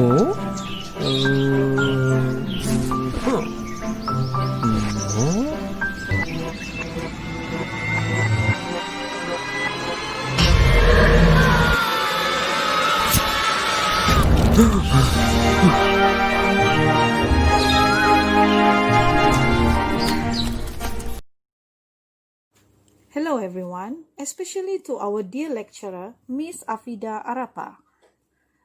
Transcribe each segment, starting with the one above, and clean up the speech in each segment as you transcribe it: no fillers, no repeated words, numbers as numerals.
Oh? Huh. Hello everyone, especially to our dear lecturer, Miss Afida Arapa.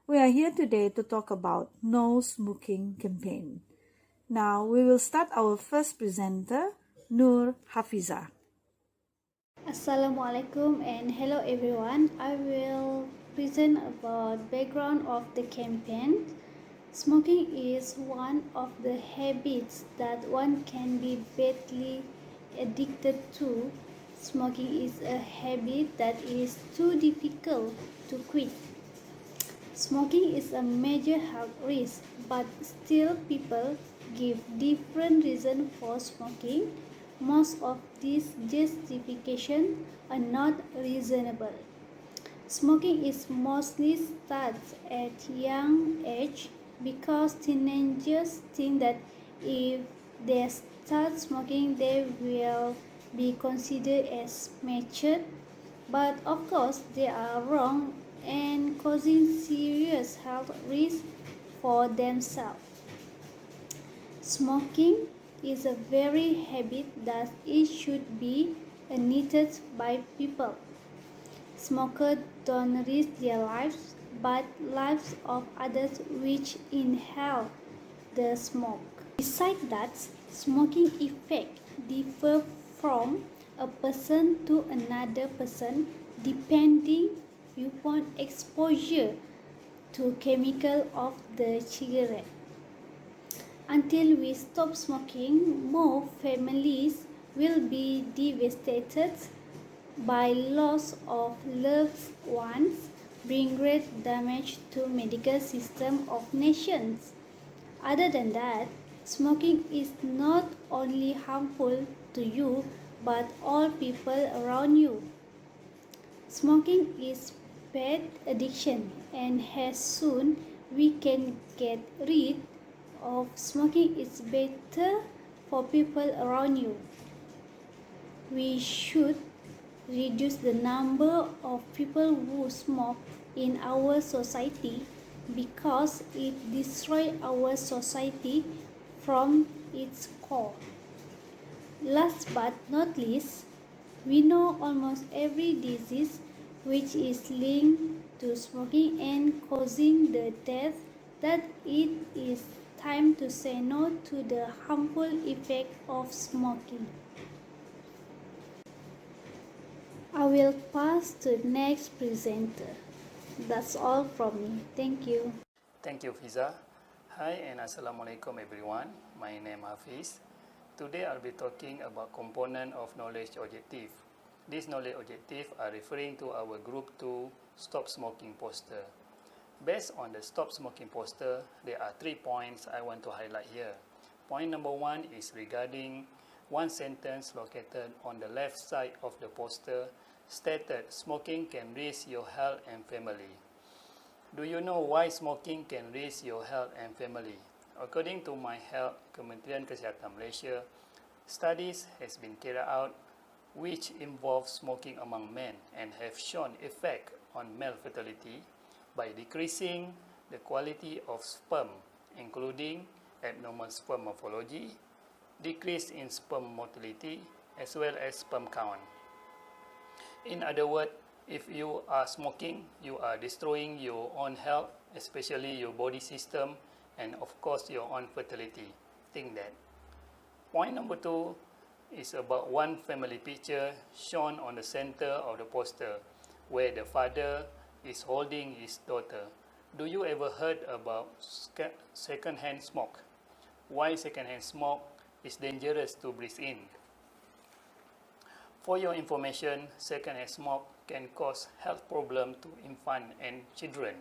We are here today to talk about No Smoking Campaign. Now we will start our first presenter, Nur Hafiza. Assalamualaikum and hello everyone. I will present about background of the campaign. Smoking is one of the habits that one can be badly addicted to. Smoking is a habit that is too difficult to quit. Smoking is a major health risk, but still people give different reasons for smoking. Most of these justifications are not reasonable. Smoking is mostly starts at young age because teenagers think that if they start smoking they will be considered as mature, but of course they are wrong and causing serious health risks for themselves. Smoking is a very habit that it should be needed by people. Smokers don't risk their lives, but lives of others which inhale the smoke. Besides that, smoking effect differ from a person to another person depending upon exposure to chemical of the cigarette. Until we stop smoking, more families will be devastated by loss of loved ones, bring great damage to medical system of nations. Other than that, smoking is not only harmful to you but all people around you. Smoking is bad addiction, and as soon we can get rid of smoking it's better for people around you. We should reduce the number of people who smoke in our society because it destroys our society from its core. Last but not least, we know almost every disease which is linked to smoking and causing the death that it is time to say no to the harmful effect of smoking. I will pass to the next presenter. That's all from me. Thank you. Thank you, Fiza. Hi and Assalamualaikum everyone. My name is Hafiz. Today I'll be talking about component of knowledge objective. These knowledge objectives are referring to our Group 2 Stop Smoking poster. Based on the Stop Smoking poster, there are 3 points I want to highlight here. Point number 1 is regarding one sentence located on the left side of the poster stated smoking can risk your health and family. Do you know why smoking can risk your health and family? According to My Health, Kementerian Kesihatan Malaysia, studies has been carried out which involve smoking among men and have shown effect on male fertility by decreasing the quality of sperm, including abnormal sperm morphology, decrease in sperm motility, as well as sperm count. In other words, if you are smoking, you are destroying your own health, especially your body system, and of course your own fertility. Think that. Point number 2 is about one family picture shown on the center of the poster, where the father is holding his daughter. Do you ever heard about second-hand smoke? Why second-hand smoke is dangerous to breathe in? For your information, second-hand smoke can cause health problems to infants and children.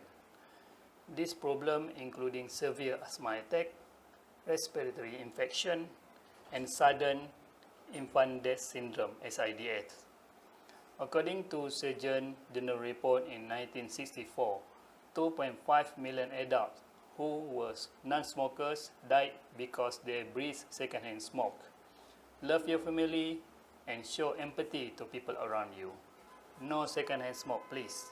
This problem including severe asthma attack, respiratory infection, and sudden infant death syndrome (SIDS). According to Surgeon General report in 1964, 2.5 million adults who were non-smokers died because they breathed secondhand smoke. Love your family and show empathy to people around you. No secondhand smoke, please.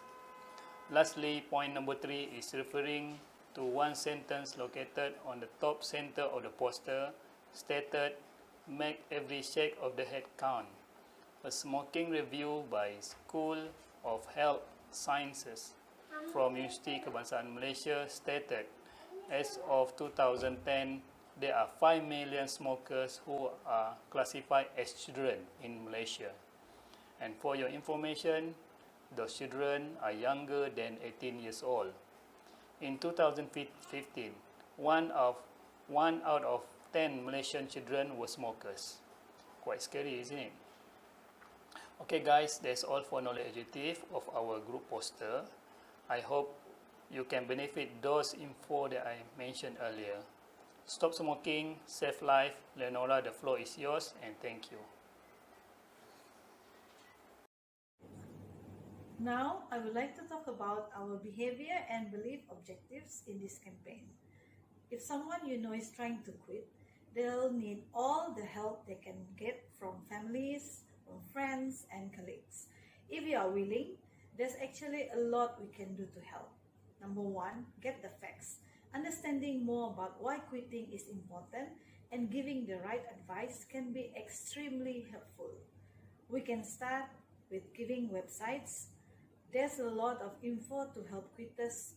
Lastly, point number 3 is referring to one sentence located on the top center of the poster stated, "Make every shake of the head count." A smoking review by School of Health Sciences from University Kebangsaan Malaysia stated, as of 2010, there are 5 million smokers who are classified as children in Malaysia. And for your information, those children are younger than 18 years old. In 2015, one out of 10 Malaysian children were smokers. Quite scary, isn't it? Okay guys, that's all for knowledge objective of our group poster. I hope you can benefit those info that I mentioned earlier. Stop smoking, save life. Leonora, the floor is yours, and thank you. Now, I would like to talk about our behavior and belief objectives in this campaign. If someone you know is trying to quit, they'll need all the help they can get from families, from friends, and colleagues. If you are willing, there's actually a lot we can do to help. Number 1, get the facts. Understanding more about why quitting is important and giving the right advice can be extremely helpful. We can start with giving websites. There's a lot of info to help quitters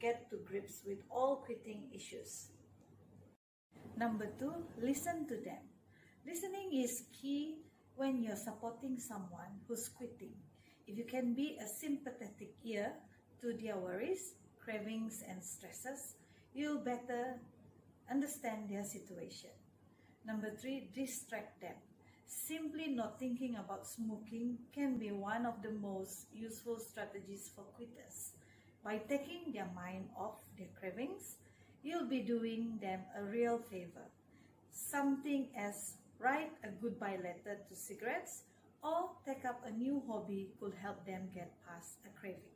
get to grips with all quitting issues. Number 2, listen to them. Listening is key when you're supporting someone who's quitting. If you can be a sympathetic ear to their worries, cravings, and stresses, you'll better understand their situation. Number 3, distract them. Simply not thinking about smoking can be one of the most useful strategies for quitters. By taking their mind off their cravings, you'll be doing them a real favor. Something as write a goodbye letter to cigarettes or take up a new hobby could help them get past a craving.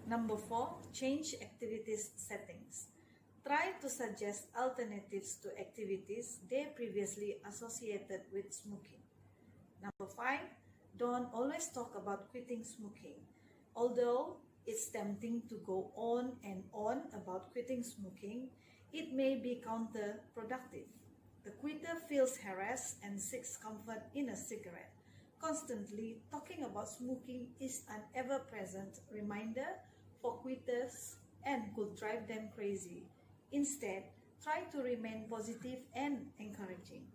Number 4, change activities settings. Try to suggest alternatives to activities they previously associated with smoking. Number 5, don't always talk about quitting smoking. Although it's tempting to go on and on about quitting smoking, it may be counterproductive. The quitter feels harassed and seeks comfort in a cigarette. Constantly talking about smoking is an ever-present reminder for quitters and could drive them crazy. Instead, try to remain positive and encouraging.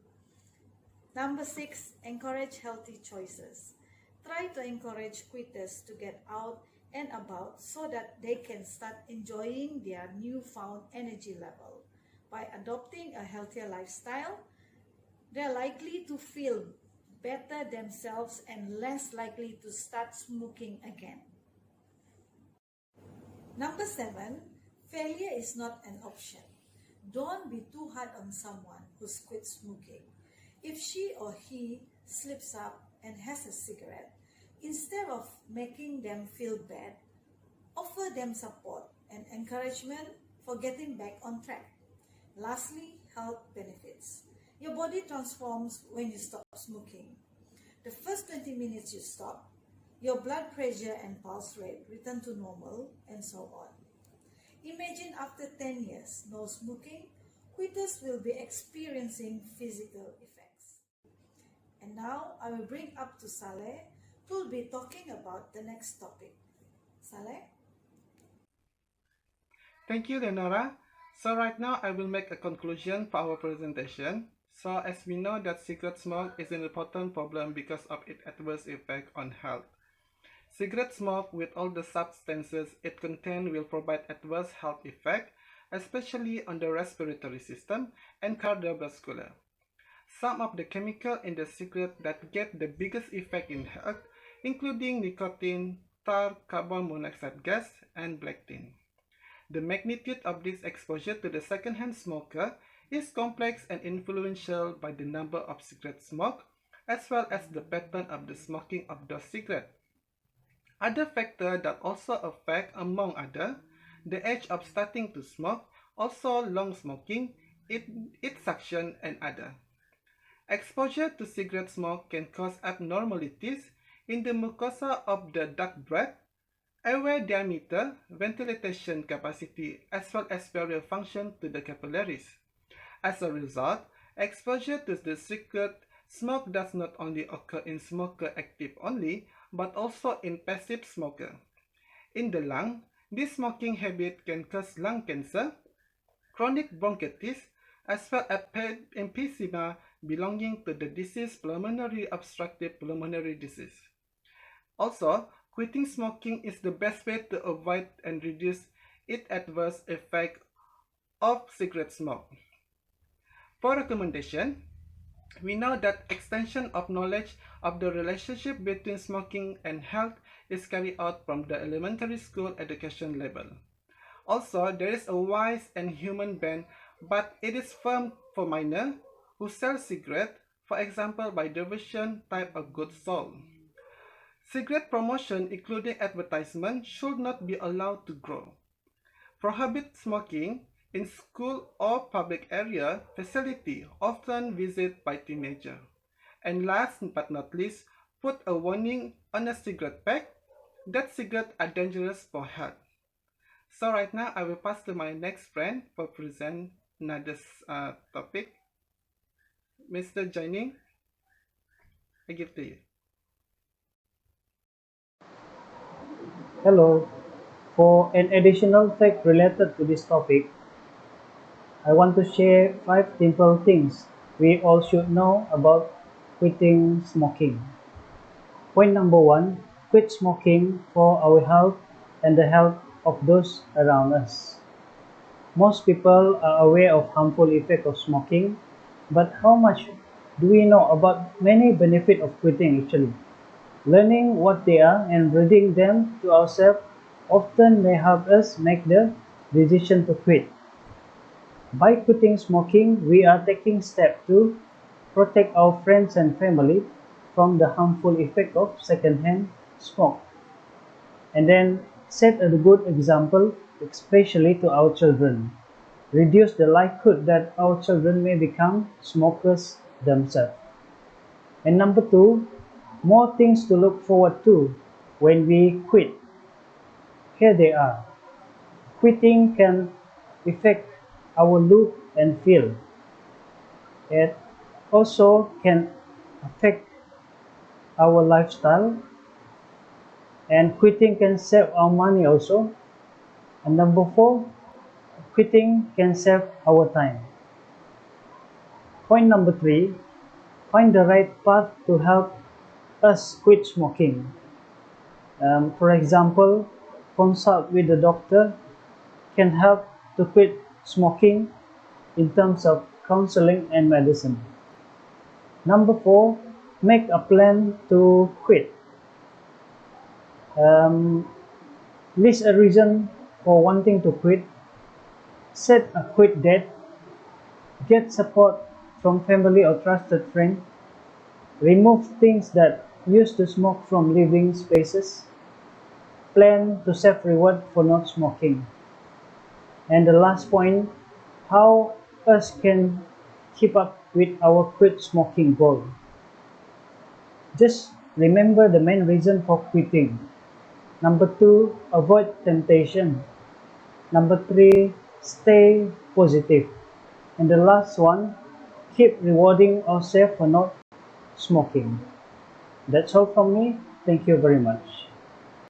Number 6, encourage healthy choices. Try to encourage quitters to get out and about so that they can start enjoying their newfound energy level. By adopting a healthier lifestyle, they're likely to feel better themselves and less likely to start smoking again. Number 7, failure is not an option. Don't be too hard on someone who's quit smoking. If she or he slips up and has a cigarette, instead of making them feel bad, offer them support and encouragement for getting back on track. Lastly, health benefits. Your body transforms when you stop smoking. The first 20 minutes you stop, your blood pressure and pulse rate return to normal, and so on. Imagine after 10 years, no smoking, quitters will be experiencing physical effects. And now I will bring up to Saleh, who will be talking about the next topic. Saleh? Thank you, Leonora. So right now I will make a conclusion for our presentation. So as we know that cigarette smoke is an important problem because of its adverse effect on health. Cigarette smoke with all the substances it contains will provide adverse health effect, especially on the respiratory system and cardiovascular. Some of the chemicals in the cigarette that get the biggest effect in health, including nicotine, tar, carbon monoxide gas, and black tin. The magnitude of this exposure to the secondhand smoker is complex and influential by the number of cigarette smoke, as well as the pattern of the smoking of those cigarettes. Other factors that also affect, among others, the age of starting to smoke, also long smoking, it suction, and other. Exposure to cigarette smoke can cause abnormalities in the mucosa of the duct breath, airway diameter, ventilation capacity, as well as barrier function to the capillaries. As a result, exposure to the cigarette smoke does not only occur in smoker active only, but also in passive smoker. In the lung, this smoking habit can cause lung cancer, chronic bronchitis, as well as emphysema belonging to the disease pulmonary obstructive pulmonary disease. Also, quitting smoking is the best way to avoid and reduce its adverse effect of cigarette smoke. For recommendation, we know that extension of knowledge of the relationship between smoking and health is carried out from the elementary school education level. Also, there is a wise and human ban, but it is firm for minors who sell cigarettes, for example by diversion type of goods sold. Cigarette promotion, including advertisement, should not be allowed to grow. Prohibit smoking in school or public area facility often visited by teenagers. And last but not least, put a warning on a cigarette pack that cigarettes are dangerous for health. So right now, I will pass to my next friend for present another topic. Mr. Jining, I give to you. Hello. For an additional fact related to this topic, I want to share 5 simple things we all should know about quitting smoking. Point number 1, quit smoking for our health and the health of those around us. Most people are aware of harmful effects of smoking, but how much do we know about many benefits of quitting actually? Learning what they are and reading them to ourselves often may help us make the decision to quit. By quitting smoking, we are taking steps to protect our friends and family from the harmful effect of secondhand smoke. And then set a good example, especially to our children. Reduce the likelihood that our children may become smokers themselves. And number 2, more things to look forward to when we quit. Here they are. Quitting can affect our look and feel. It also can affect our lifestyle, and quitting can save our money also. And number 4, quitting can save our time. Point number 3, find the right path to help us quit smoking. For example, consult with the doctor can help to quit smoking in terms of counseling and medicine. Number 4, make a plan to quit. List a reason for wanting to quit. Set a quit date. Get support from family or trusted friend. Remove things that used to smoke from living spaces. Plan to set reward for not smoking. And the last point, how us can keep up with our quit smoking goal. Just remember the main reason for quitting. Number 2, avoid temptation. Number 3, stay positive. And the last one, keep rewarding ourselves for not smoking. That's all from me. Thank you very much.